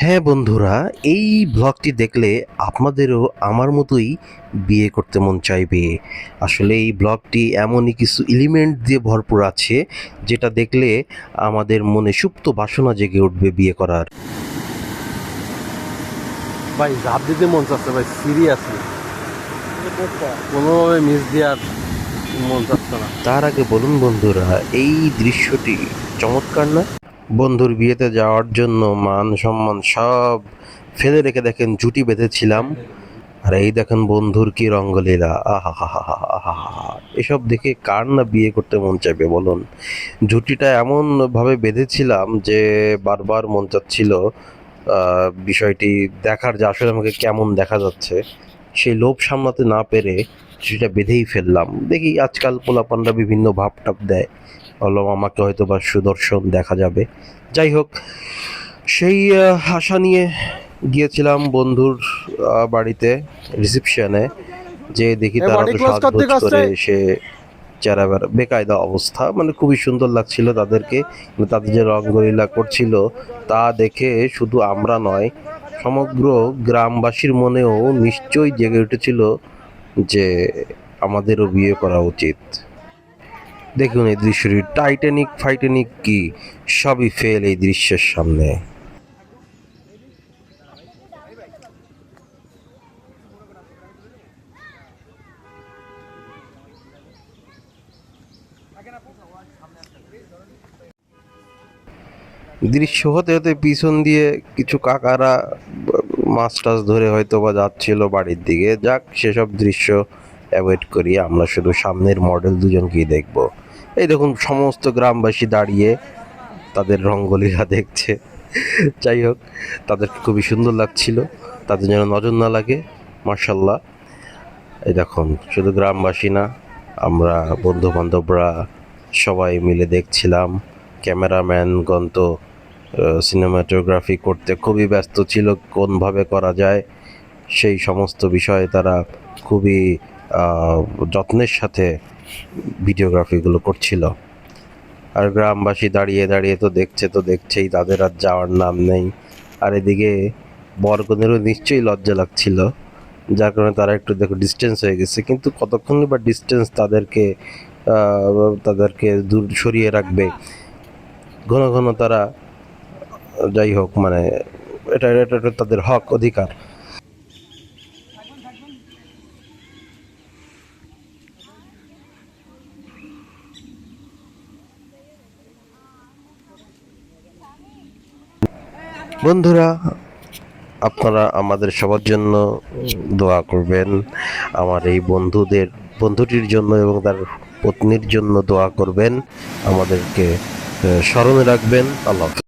হ্যাঁ বন্ধুরা, এই ব্লগটি দেখলে আপনাদেরও আমার মতোই বিয়ে করতে মন চাইবে। আসলে এই ব্লগটি এমনই কিছু এলিমেন্ট দিয়ে ভরপুর আছে, যেটা দেখলে আমাদের মনে সুপ্ত বাসনা জেগে উঠবে বিয়ে করার। ভাই ঝাঁপ দিতে মন চাচ্ছে ভাই, সিরিয়াসলি কোনোভাবে মিস দেওয়ার মন চাচ্ছে না। তার আগে বলুন বন্ধুরা, এই দৃশ্যটি চমৎকার না? বন্ধুর বিয়েতে যাওয়ার জন্য মান সম্মান সব ফেলে রেখে দেখেন জুটি বেঁধেছিলাম, আর এই দেখেন বন্ধুর কি রঙ্গলীলা! আহা হা হা হা হা! এসব দেখে কার না বিয়ে করতে মন চাইবে বলুন? জুটিটা এমনভাবে বেঁধেছিলাম যে বারবার মন চাচ্ছিল বিষয়টি দেখার, যে আসলে আমাকে কেমন দেখা যাচ্ছে। সেই লোভ সামলাতে না পেরে জুটিটা বেঁধেই ফেললাম। দেখি আজকাল পোলাপানরা বিভিন্ন ভাব-টাব দেয়। ভাবলাম আমাকে হয়তো বা সুদর্শন দেখা যাবে। যাই হোক, সেই আশা নিয়ে গিয়েছিলাম বন্ধুর বাড়িতে রিসেপশনে। যেয়ে দেখি তারা তো সাজগোজ করে সে চেহারা বেকায়দা অবস্থা, মানে খুবই সুন্দর লাগছিল তাদেরকে। কিন্তু তাদের যে রঙ্গলীলা করছিল তা দেখে শুধু আমরা নয়, সমগ্র গ্রামবাসীর মনেও নিশ্চয়ই জেগে উঠেছিল যে আমাদেরও বিয়ে করা উচিত। দেখুন এই দৃশ্যটি, টাইটানিক ফাইটানিক কি সবই ফেল এই দৃশ্যের সামনে। দৃশ্য হতে হতে পিছন দিয়ে কিছু কাকারা মাছ টাছ ধরে হয়তো বা যাচ্ছিল বাড়ির দিকে। যাক, সেসব দৃশ্য অ্যাভয়েড করি, আমরা শুধু সামনের মডেল দুজনকেই দেখব। এই দেখুন সমস্ত গ্রামবাসী দাঁড়িয়ে তাদের রঙ্গলীলা দেখছে। যাই হোক, তাদেরকে খুবই সুন্দর লাগছিল, তাদের যেন নজর না লাগে। মার্শাল্লাহ, এই দেখুন শুধু গ্রামবাসী না, আমরা বন্ধু বান্ধবরা সবাই মিলে দেখছিলাম। ক্যামেরাম্যানগণ তো সিনেমাটোগ্রাফি করতে খুবই ব্যস্ত ছিল, কোনভাবে করা যায় সেই সমস্ত বিষয়ে তারা খুবই যত্নের সাথে ভিডিওগ্রাফিগুলো করছিল। আর গ্রামবাসী দাঁড়িয়ে দাঁড়িয়ে তো দেখছে, তো দেখছেই, তাদের আর যাওয়ার নাম নেই। আর এদিকে বরকনেরও নিশ্চয়ই লজ্জা লাগছিল, যার কারণে তারা একটু দেখো ডিস্টেন্স হয়ে গেছে। কিন্তু কতক্ষণই বা ডিস্টেন্স তাদেরকে দূর সরিয়ে রাখবে? ঘন ঘন তারা, যাই হোক, মানে এটা তাদের হক, অধিকার। বন্ধুরা, আপনারা আমাদের সবার জন্য দোয়া করবেন। আমার এই বন্ধুটির জন্য এবং তার পত্নীর জন্য দোয়া করবেন। আমাদেরকে স্মরণে রাখবেন। আল্লাহ হাফেজ।